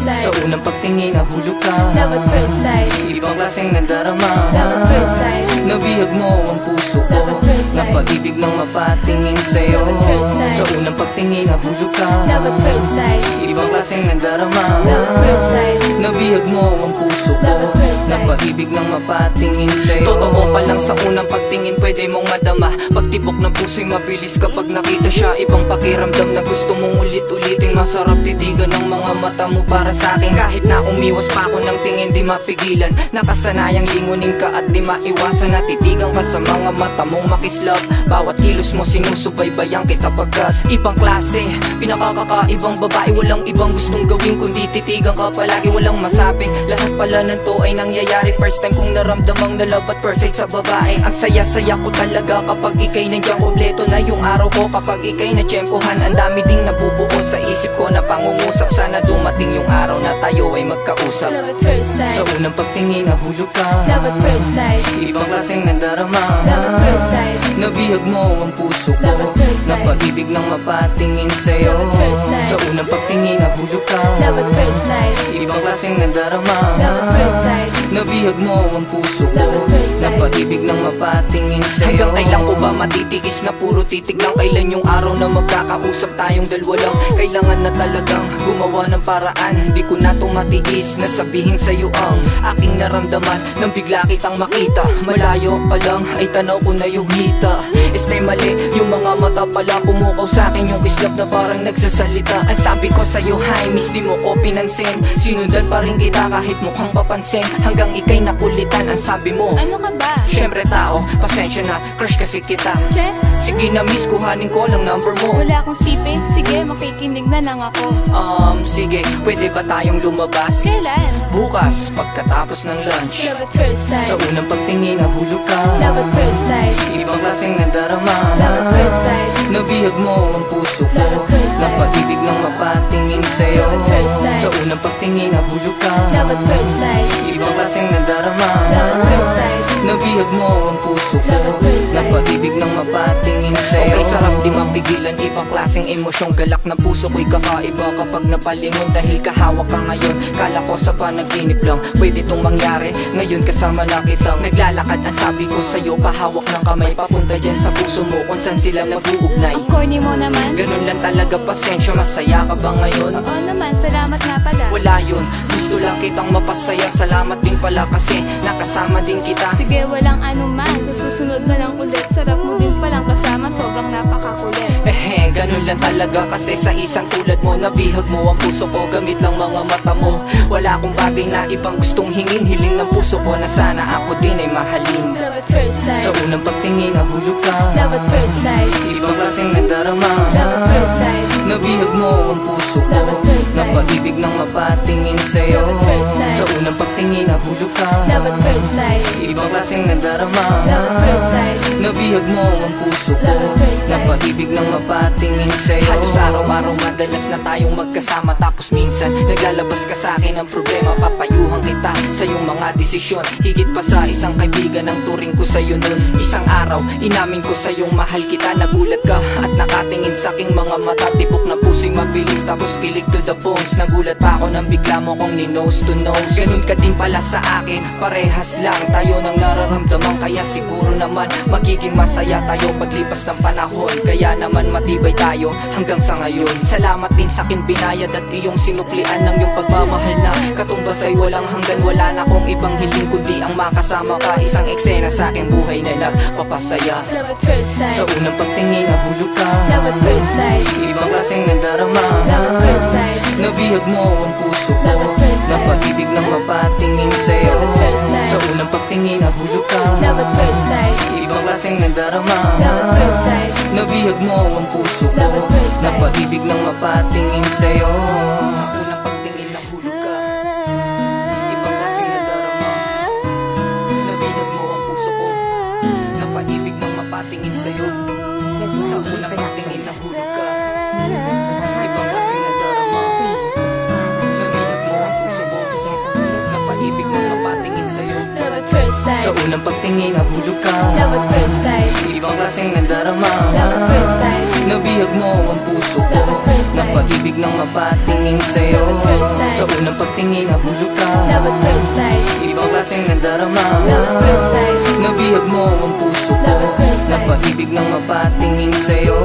sight. Sa unang pagtingin nahulog ka. Love at first sight. Ibang klaseng nadarama. Love at first sight. Nabihag mo ang puso ko. Love at first sight. Napag-ibig nang mapatingin sa'yo. Love at first sight. Sa unang pagtingin nahulog ka. Love at first sight. Ibang klaseng nadarama. Love at first sight. Nabihag mo ang puso ko. Love at first sight. Napag-ibig nang mapatingin sa'yo. Totoo pa lang sa unang pagtingin pwede mong madama. Pagtibok ng puso'y mabilis kapag nakita siya. Ibang pakiramdam na gusto mong ulit-ulitin. Masarap titigan ng mga mata mo para sa akin. Kahit na umiwas pa ako ng tingin di mapigilan. Nakasanayang lingunin ka at di maiwasan. Natitigan ka sa mga mata mong makislap. Bawat kilos mo sinusubaybayan kita pagkat ibang klase, pinakakakaibang babae. Walang ibang gustong gawin kundi titigan ka palagi. Walang masabi, lahat pala ng to ay nangyayari. First time kong naramdamang na love at first sight sa babae. Ang saya-saya ko talaga kapag ikay nandiyan. Kompleto na yung araw ko kapag ikay natsyempohan. Ang dami ding nabubuo sa isip ko na pangungusap. Sana dumating yung araw na tayo ay magkausap. Love at first sight. Sa unang pagtingin nahulog ka. Love at first sight. Ibang klaseng nadarama. Love at first sight. Nabihag mo ang puso ko. Love at first sight. Napag-ibig nang mapatingin sa'yo. Love at first sight. Sa unang pagtingin nahulog ka. Love at first sight. Ibang klaseng nadarama. Love at first sight. Nabihag mo ang puso ko. Love at first sight. Napag-ibig nang mapatingin sa'yo. Hanggang kailan ko ba matitiis na puro titig lang? Kailan yung araw na magkakausap tayong dalawa lang? Kailangan na talagang gumawa ng paraan. Hindi ko na itong matiis na sabihin sa'yo ang aking naramdaman. Nang bigla kitang makita, malayo pa lang ay tanaw ko na yung hita. Este mali, yung mga mata pala pumukaw sa'kin. Yung kislap na parang nagsasalita. Ang sabi ko sa'yo, hi miss, di mo ko pinansin. Sinundan pa rin kita kahit mukhang papansin. Hanggang ikay nakulitan, ang sabi mo, Ano ka ba? syempre tao, pasensya na, crush kasi kita. Che? Sige na miss, kuhanin ko lang number mo. Wala akong sipin. Sige, makikinig na lang ako. Sige, pwede ba tayong lumabas? Kailan? Bukas, pagkatapos ng lunch. Love at first sight. Sa unang pagtingin nahulog ka. Love at first sight. Ibang klaseng nadarama. Love at first sight. Nabihag mo ang puso ko. Love at first sight. Napag-ibig nang mapatingin sa'yo. Love at first sight. Sa unang pagtingin nahulog ka. Love at first sight. Ibang klaseng nadarama. Love at first sight. Nabihag mo ang puso ko. Love at first sight. Napag-ibig nang mapatingin sa'yo. Okay, sarap di mapigilan. Ibang klaseng emosyong galak na puso ko'y kakaiba kapag napalingon. Dahil kahawak ka ngayon. Kala ko sa panaginip lang pwede tong mangyari. Ngayon kasama na kitang naglalakad. Ang sabi ko sa'yo, pahawak ng kamay papunta dyan sa puso mo kung saan sila mag-uugnay. Ang corny mo naman. Ganun lang talaga, pasensya. Masaya ka ba ngayon? Oo naman, salamat na pala. Wala yun, gusto lang kitang mapasaya. Salamat din pala kasi nakasama din kita. Sige, walang anuman. Sa susunod na lang ulit. Sarap mo din palang kasama. Sobrang napakakulit. Ganun lang talaga kasi sa isang tulad mo. Nabihag mo ang puso ko, gamit lang mga mata mo. Wala akong bagay na ibang gustong hingin. Hiling ng puso ko na sana ako din ay mahalin. Love at first sight. Sa unang pagtingin nahulog ka. Love at first sight. Ibang klaseng nadarama. Love at first sight. Nabihag mo ang puso ko. Love at first sight. Napag-ibig nang mapatingin sa'yo. Love at first sight. Sa unang pagtingin nahulog ka. Love at first sight. Ibang klaseng nadarama. Love at first sight. Nabihag mo ang puso ko. Love at first sight. Napag-ibig nang mapatingin sa'yo. Halos araw-araw madalas na tayong magkasama. Tapos minsan naglalabas ka sa akin ng problema. Papayuhan kita sa iyong mga desisyon. Higit pa sa isang kaibigan ang turing ko sa'yo nun. Isang araw inamin ko sa'yong mahal kita. Nagulat ka at nakatingin sa aking mga mata. Tibok na puso'y mabilis tapos kilig to the bones. Nagulat pa ako nang bigla mo kong ni nose to nose. Ganun ka din pala sa akin, parehas lang tayo ng nararamdaman. Kaya siguro naman magiging masaya tayo paglipas ng panahon. Kaya naman matibay tayo hanggang sa ngayon. Salamat din sa akin binayad at iyong sinuklian ng iyong pagmamahal na katumbas ay walang hanggan. Wala na akong ibang hiling kundi ang makasama ka. Isang eksena sa aking buhay na nagpapasaya. Love at first sight. Sa unang pagtingin nahulog ka. Love at first sight. Ibang klaseng nadarama. Love at first sight. Nabihag mo ang puso ko. Love at first sight. Napag-ibig nang mapatingin sa'yo. Love at first sight. Sa unang pagtingin nahulog ka. Love at first sight. Ibang klaseng nadarama. Love at first sight. Nabihag mo ang puso ko. Love at first sight. Napag-ibig nang mapatingin sa'yo. Sa unang pagtingin nahulog ka. Ibang klaseng nadarama. Nabihag mo ang puso ko. Napag-ibig nang mapatingin sa'yo. Sa unang pagtingin nahulog ka. Ibang klaseng nadarama. Nabihag mo ang puso ko. Napag-ibig nang mapatingin sa'yo. Love at first sight. Sa unang pagtingin nahulog ka. Love at first sight. Ibang klaseng nadarama. Love at first sight. Nabihag mo ang puso ko. Love at first sight. Napaibig ng mapatingin sa'yo. Love at first sight. Sa unang pagtingin nahulog ka. Love at first sight. Ibang klaseng nadarama. Love at first sight. Nabihag mo ang puso ko. Love at first sight. Napaibig ng mapatingin sa'yo.